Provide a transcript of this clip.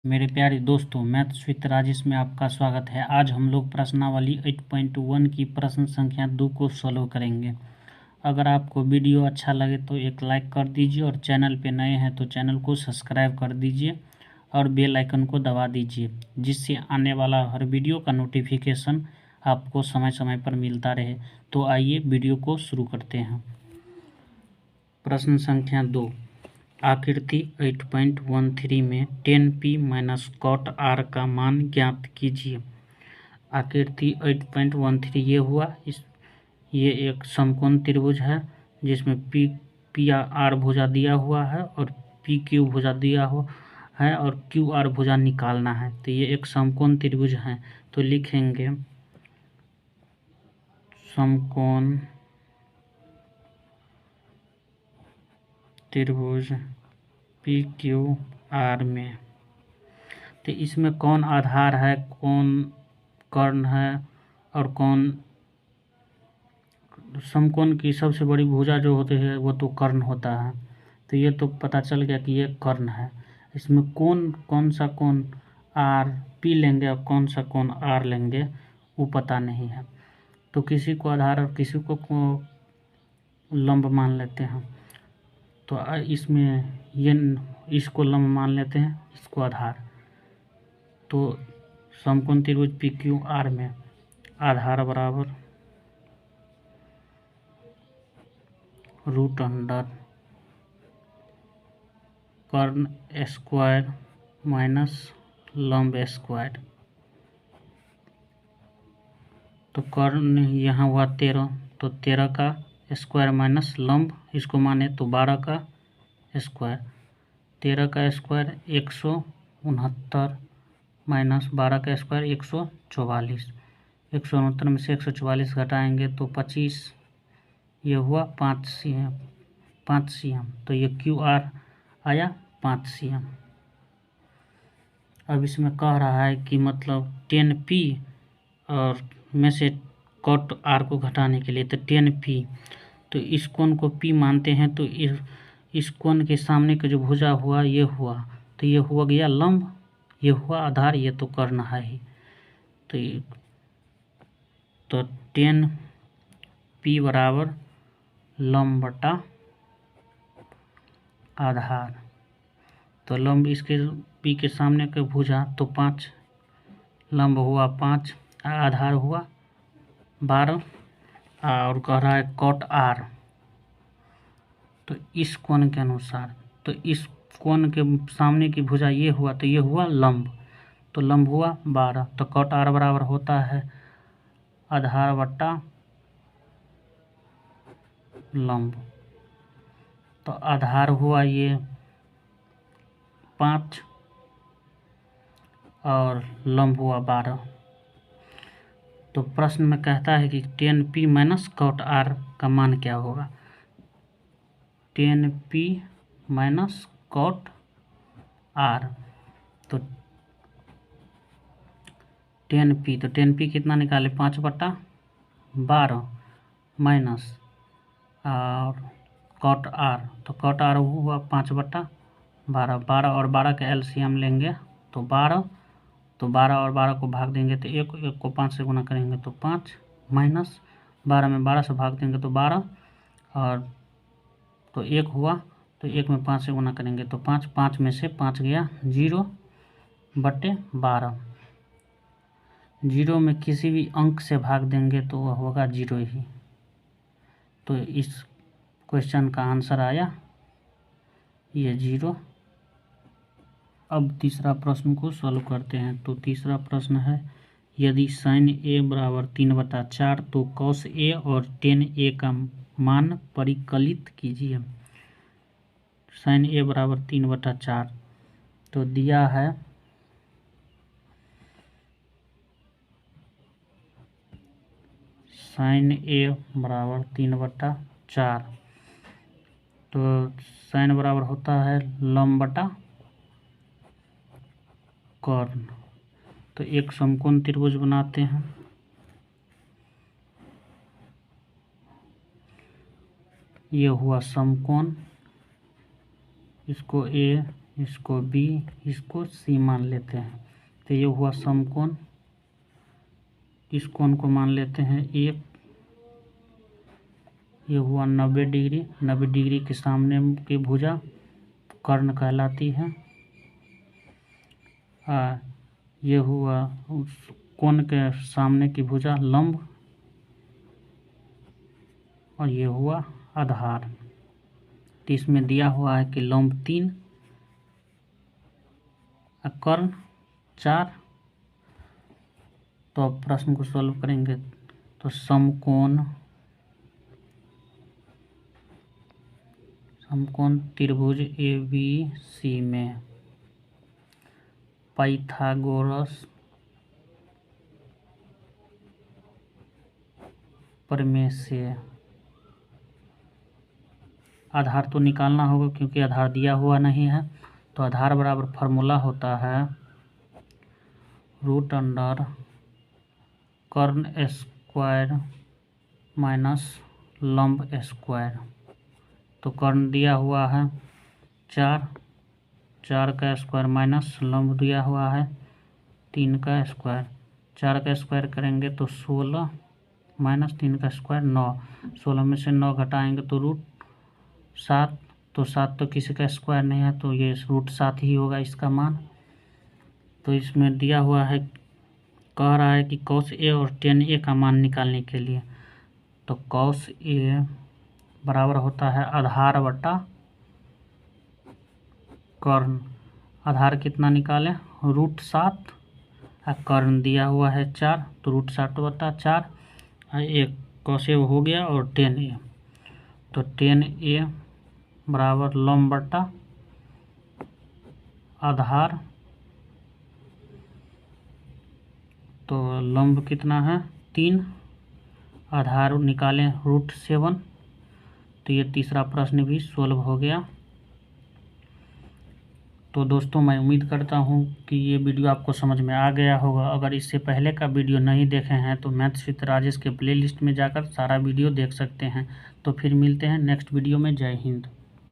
मेरे प्यारे दोस्तों, मैथ्स विद राजेश में आपका स्वागत है। आज हम लोग प्रश्नावली 8.1 की प्रश्न संख्या 2 को सॉल्व करेंगे। अगर आपको वीडियो अच्छा लगे तो एक लाइक कर दीजिए और चैनल पे नए हैं तो चैनल को सब्सक्राइब कर दीजिए और बेल आइकन को दबा दीजिए, जिससे आने वाला हर वीडियो का नोटिफिकेशन आपको समय समय पर मिलता रहे। तो आइए वीडियो को शुरू करते हैं। प्रश्न संख्या 2, आकृति 8.13 में 10p माइनस कॉट आर का मान ज्ञात कीजिए। आकृति 8.13 ये हुआ, ये एक समकोण त्रिभुज है जिसमें पी आर भुजा दिया हुआ है और पी क्यू भुजा दिया हुआ है और क्यू आर भुजा निकालना है। तो ये एक समकोण त्रिभुज है, तो लिखेंगे समकोण त्रिभुज पी क्यू आर में। तो इसमें कौन आधार है, कौन कर्ण है और कौन समकोण की सबसे बड़ी भुजा जो होती है वो तो कर्ण होता है। तो ये तो पता चल गया कि ये कर्ण है। इसमें कौन सा कोण आर पी लेंगे और कौन सा कोण आर लेंगे वो पता नहीं है। तो किसी को आधार और किसी को लंब मान लेते हैं। तो इसमें ये इसको लंब मान लेते हैं, इसको आधार। तो समकोण त्रिभुज पी क्यू आर में आधार बराबर रूट अंडर कर्ण स्क्वायर माइनस लंब स्क्वायर। तो कर्ण यहाँ हुआ 13, तो 13 का स्क्वायर माइनस लंब, इसको माने तो 12 का स्क्वायर। 13 का स्क्वायर 169 माइनस 12 का स्क्वायर 144। 169 में से 144 घटाएंगे तो 25, ये हुआ 5 cm। तो ये क्यू आर आया 5 cm। अब इसमें कह रहा है कि मतलब 10p और में से कॉट आर को घटाने के लिए, तो 10p, तो इस कोण को p मानते हैं। तो इस कोण के सामने का जो भुजा हुआ ये हुआ, तो ये हुआ गया लंब, ये हुआ आधार, ये तो कर्ण है ही। तो 10p बराबर लंब बटा आधार। तो लंब इसके p के सामने का भुजा तो 5, लंब हुआ 5, आधार हुआ 12, और कह रहा है कॉट आर, तो इस कोण के अनुसार, तो इस कोण के सामने की भुजा ये हुआ, तो ये हुआ लंब, तो लंब हुआ 12। तो कॉट आर बराबर होता है आधार बटा लंब। तो आधार हुआ ये 5 और लंब हुआ 12। तो प्रश्न में कहता है कि 10p माइनस कॉट आर का मान क्या होगा। 10p माइनस कॉट आर, तो 10p, तो 10p कितना निकाले 5/12 माइनस और कॉट आर, तो कॉट आर हुआ 5/12। 12 और 12 का एलसीएम लेंगे तो 12, तो 12 और 12 को भाग देंगे तो एक को 5 से गुना करेंगे तो 5, माइनस 12 में 12 से भाग देंगे तो 12, और तो 1 हुआ, तो 1 में 5 से गुना करेंगे तो 5, 5 में से 5 गया 0/12। 0 में किसी भी अंक से भाग देंगे तो वह होगा 0 ही। तो इस क्वेश्चन का आंसर आया ये 0। अब तीसरा प्रश्न को सॉल्व करते हैं। तो तीसरा प्रश्न है, यदि sin a बराबर 3/4 तो cos a और tan a का मान परिकलित कीजिए। sin a बराबर 3/4, तो दिया है sin a बराबर 3/4, तो sin बराबर होता है लंब बटा कर्ण। तो एक समकोण त्रिभुज बनाते हैं। ये हुआ समकोण, इसको A इसको बी, इसको सी मान लेते हैं। तो ये हुआ समकोण। इस कोण को मान लेते हैं 1। ये हुआ 90 डिग्री। 90 डिग्री के सामने की भुजा कर्ण कहलाती है। ये हुआ उस कोण के सामने की भुजा लंब, और ये हुआ आधार। तो इसमें दिया हुआ है कि लंब 3, कर्ण 4। तो अब प्रश्न को सॉल्व करेंगे। तो समकोण त्रिभुज ABC में पाइथागोरस प्रमेय से आधार तो निकालना होगा, क्योंकि आधार दिया हुआ नहीं है। तो आधार बराबर फार्मूला होता है √अंडर कर्ण स्क्वायर माइनस लंब स्क्वायर। तो कर्ण दिया हुआ है 4, 4 का स्क्वायर माइनस लंब दिया हुआ है 3 का स्क्वायर। 4 का स्क्वायर करेंगे तो 16 माइनस 3 का स्क्वायर 9। 16 में से 9 घटाएंगे तो √7। तो 7 तो किसी का स्क्वायर नहीं है, तो ये √7 ही होगा इसका मान। तो इसमें दिया हुआ है, कह रहा है कि cos A और tan A का मान निकालने के लिए। तो cos A बराबर होता है आधार बटा कर्ण। आधार कितना निकालें? √7। कर्ण दिया हुआ है 4, तो √7 बटा 4। एक cos A हो गया और tan A। तो tan A बराबर लंब बटा आधार। तो लंब कितना है? 3। आधार निकालें √7। तो ये तीसरा प्रश्न भी सोल्व हो गया। तो दोस्तों, मैं उम्मीद करता हूँ कि ये वीडियो आपको समझ में आ गया होगा। अगर इससे पहले का वीडियो नहीं देखे हैं तो मैथ्स विद राजेश के प्लेलिस्ट में जाकर सारा वीडियो देख सकते हैं। तो फिर मिलते हैं नेक्स्ट वीडियो में। जय हिंद।